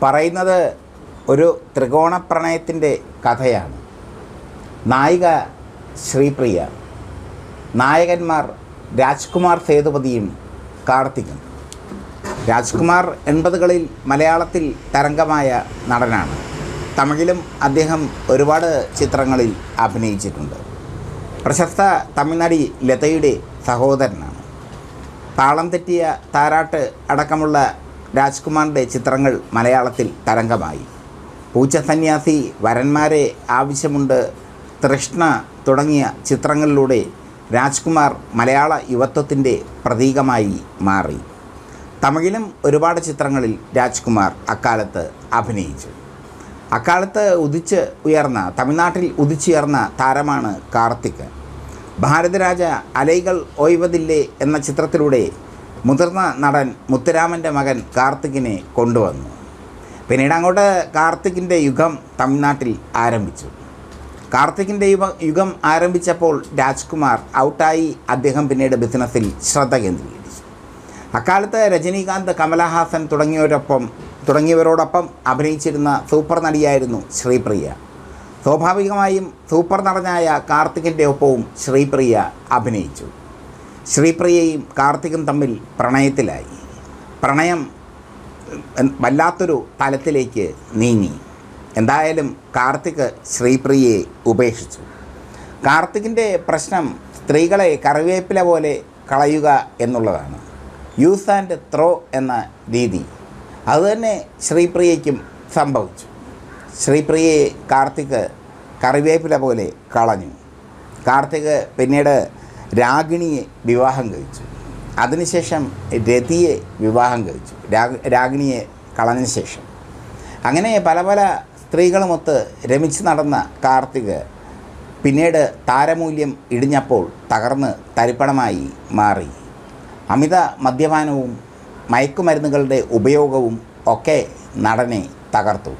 പറയുന്നത് ഒരു ത്രികോണ പ്രണയത്തിൻ്റെ കഥയാണ്. നായിക ശ്രീപ്രിയ, നായകന്മാർ രാജ്കുമാർ സേതുപതിയും കാർത്തികും. രാജ്കുമാർ 80കളിൽ മലയാളത്തിൽ തരംഗമായ നടനാണ്. തമിഴിലും അദ്ദേഹം ഒരുപാട് ചിത്രങ്ങളിൽ അഭിനയിച്ചിട്ടുണ്ട്. പ്രശസ്ത തമിഴ്നടി ലതയുടെ സഹോദരനാണ്. താളം തെറ്റിയ താരാട്ട് അടക്കമുള്ള രാജ്കുമാറിൻ്റെ ചിത്രങ്ങൾ മലയാളത്തിൽ തരംഗമായി. പൂച്ചസന്യാസി, വരന്മാരെ ആവശ്യമുണ്ട്, തൃഷ്ണ തുടങ്ങിയ ചിത്രങ്ങളിലൂടെ രാജ്കുമാർ മലയാള യുവത്വത്തിൻ്റെ പ്രതീകമായി മാറി. തമിഴിലും ഒരുപാട് ചിത്രങ്ങളിൽ രാജ്കുമാർ അക്കാലത്ത് അഭിനയിച്ചു. അക്കാലത്ത് തമിഴ്നാട്ടിൽ ഉദിച്ചുയർന്ന താരമാണ് കാർത്തിക്. ഭാരതരാജ അലൈകൾ ഓയ്വതില്ലേ എന്ന ചിത്രത്തിലൂടെ മുതിർന്ന നടൻ മുത്തുരാമൻ്റെ മകൻ കാർത്തികിനെ കൊണ്ടുവന്നു. പിന്നീട് അങ്ങോട്ട് കാർത്തികിൻ്റെ യുഗം തമിഴ്നാട്ടിൽ ആരംഭിച്ചു. കാർത്തികിൻ്റെ യുഗം ആരംഭിച്ചപ്പോൾ രാജ്കുമാർ ഔട്ടായി. അദ്ദേഹം പിന്നീട് ബിസിനസ്സിൽ ശ്രദ്ധ കേന്ദ്രീകരിച്ചു. അക്കാലത്ത് രജനീകാന്ത്, കമലഹാസൻ തുടങ്ങിയവരോടൊപ്പം അഭിനയിച്ചിരുന്ന സൂപ്പർ നടിയായിരുന്നു ശ്രീപ്രിയ. സ്വാഭാവികമായും സൂപ്പർ നടനായ കാർത്തികിൻ്റെ ഒപ്പവും ശ്രീപ്രിയ അഭിനയിച്ചു. ശ്രീപ്രിയയും കാർത്തികും തമ്മിൽ പ്രണയത്തിലായി. പ്രണയം വല്ലാത്തൊരു തലത്തിലേക്ക് നീങ്ങി. എന്തായാലും കാർത്തിക് ശ്രീപ്രിയയെ ഉപേക്ഷിച്ചു. കാർത്തികിൻ്റെ പ്രശ്നം സ്ത്രീകളെ കറിവേപ്പില പോലെ കളയുക എന്നുള്ളതാണ്. യൂസ് ആൻഡ് ത്രോ എന്ന രീതി. അതുതന്നെ ശ്രീപ്രിയയ്ക്കും സംഭവിച്ചു. ശ്രീപ്രിയയെ കാർത്തിക് കറിവേപ്പില പോലെ കളഞ്ഞു. കാർത്തിക് പിന്നീട് രാഗിണിയെ വിവാഹം കഴിച്ചു. അതിനുശേഷം രതിയെ വിവാഹം കഴിച്ചു. രാഗിണിയെ കളഞ്ഞ ശേഷം അങ്ങനെ പല പല സ്ത്രീകളുമൊത്ത് രമിച്ച് നടന്ന കാർത്തിക് പിന്നീട് താരമൂല്യം ഇടിഞ്ഞപ്പോൾ തകർന്ന് തരിപ്പണമായി മാറി. അമിത മദ്യപാനവും മയക്കുമരുന്നുകളുടെ ഉപയോഗവും ഒക്കെ നടനെ തകർത്തു.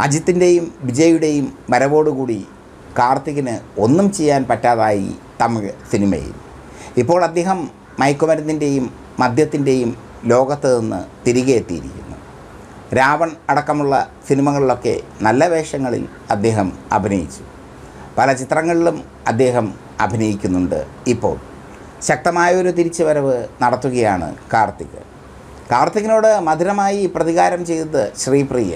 അജിത്തിൻ്റെയും വിജയുടെയും വരവോടുകൂടി കാർത്തികിന് ഒന്നും ചെയ്യാൻ പറ്റാതായി തമിഴ് സിനിമയിൽ. ഇപ്പോൾ അദ്ദേഹം മയക്കുമരുന്നിൻ്റെയും മദ്യത്തിൻ്റെയും ലോകത്ത് നിന്ന് തിരികെ എത്തിയിരിക്കുന്നു. രാവൺ അടക്കമുള്ള സിനിമകളിലൊക്കെ നല്ല വേഷങ്ങളിൽ അദ്ദേഹം അഭിനയിച്ചു. പല ചിത്രങ്ങളിലും അദ്ദേഹം അഭിനയിക്കുന്നുണ്ട്. ഇപ്പോൾ ശക്തമായൊരു തിരിച്ചുവരവ് നടത്തുകയാണ് കാർത്തിക്. കാർത്തികിനോട് മധുരമായി പ്രതികാരം ചെയ്തത് ശ്രീപ്രിയ.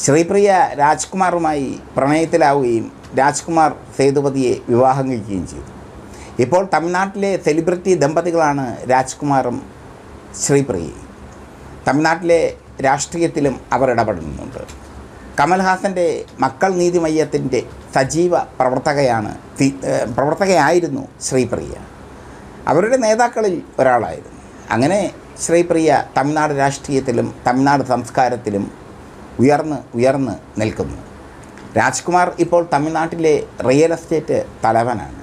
ശ്രീപ്രിയ രാജ്കുമാറുമായി പ്രണയത്തിലാവുകയും രാജ്കുമാർ സേതുപതിയെ വിവാഹം കഴിക്കുകയും ചെയ്തു. ഇപ്പോൾ തമിഴ്നാട്ടിലെ സെലിബ്രിറ്റി ദമ്പതികളാണ് രാജ്കുമാറും ശ്രീപ്രിയയും. തമിഴ്നാട്ടിലെ രാഷ്ട്രീയത്തിലും അവർ ഇടപെടുന്നുണ്ട്. കമൽഹാസൻ്റെ മക്കൾ നീതി മയ്യത്തിൻ്റെ സജീവ പ്രവർത്തകയായിരുന്നു ശ്രീപ്രിയ. അവരുടെ നേതാക്കളിൽ ഒരാളായിരുന്നു. അങ്ങനെ ശ്രീപ്രിയ തമിഴ്നാട് രാഷ്ട്രീയത്തിലും തമിഴ്നാട് സംസ്കാരത്തിലും ഉയർന്ന് നിൽക്കുന്നു. രാജ്കുമാർ ഇപ്പോൾ തമിഴ്നാട്ടിലെ റിയൽ എസ്റ്റേറ്റ് തലവനാണ്.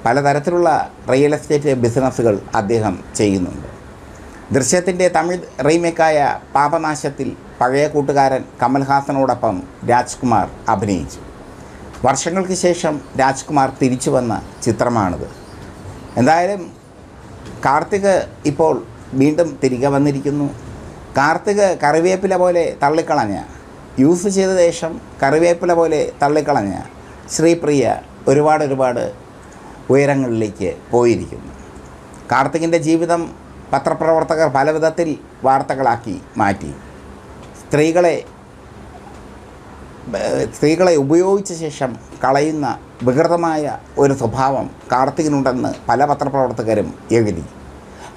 പലതരത്തിലുള്ള റിയൽ എസ്റ്റേറ്റ് ബിസിനസ്സുകൾ അദ്ദേഹം ചെയ്യുന്നുണ്ട്. ദൃശ്യത്തിൻ്റെ തമിഴ് റീമേക്കായ പാപനാശത്തിൽ പഴയ കൂട്ടുകാരൻ കമൽഹാസനോടൊപ്പം രാജ്കുമാർ അഭിനയിച്ചു. വർഷങ്ങൾക്ക് ശേഷം രാജ്കുമാർ തിരിച്ചു വന്ന ചിത്രമാണിത്. എന്തായാലും കാർത്തിക് ഇപ്പോൾ വീണ്ടും തിരികെ വന്നിരിക്കുന്നു. കാർത്തിക് കറിവേപ്പില പോലെ യൂസ് ചെയ്ത ശേഷം കറിവേപ്പില പോലെ തള്ളിക്കളഞ്ഞ ശ്രീപ്രിയ ഒരുപാട് ഉയരങ്ങളിലേക്ക് പോയിരിക്കുന്നു. കാർത്തികിൻ്റെ ജീവിതം പത്രപ്രവർത്തകർ പല വിധത്തിൽ വാർത്തകളാക്കി മാറ്റി. സ്ത്രീകളെ ഉപയോഗിച്ച ശേഷം കളയുന്ന വികൃതമായ ഒരു സ്വഭാവം കാർത്തികിനുണ്ടെന്ന് പല പത്രപ്രവർത്തകരും എഴുതി.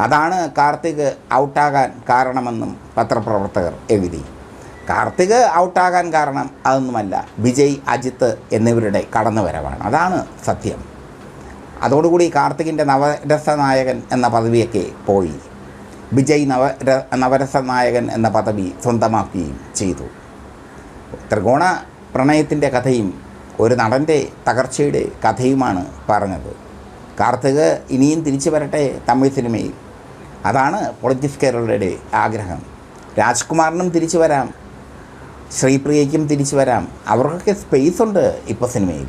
അതാണ് കാർത്തിക് ഔട്ടാകാൻ കാരണമെന്നും പത്രപ്രവർത്തകർ എഴുതി. കാർത്തിക് ഔട്ടാകാൻ കാരണം അതൊന്നുമല്ല, വിജയ്, അജിത്ത് എന്നിവരുടെ കടന്നുവരവാണ്. അതാണ് സത്യം. അതോടുകൂടി കാർത്തികിൻ്റെ നവരസനായകൻ എന്ന പദവിയൊക്കെ പോയി. വിജയ് നവരസനായകൻ എന്ന പദവി സ്വന്തമാക്കുകയും ചെയ്തു. ത്രികോണ പ്രണയത്തിൻ്റെ കഥയും ഒരു നടൻ്റെ തകർച്ചയുടെ കഥയുമാണ് പറഞ്ഞത്. കാർത്തിക് ഇനിയും തിരിച്ചു വരട്ടെ തമിഴ് സിനിമയിൽ. അതാണ് പൊളിറ്റിക്സ് കേരളയുടെ ആഗ്രഹം. രാജ്കുമാറിനും തിരിച്ചു വരാം, ശ്രീപ്രിയയ്ക്കും തിരിച്ചു വരാം. അവർക്കൊക്കെ സ്പേസ് ഉണ്ട് ഇപ്പോൾ സിനിമയിൽ.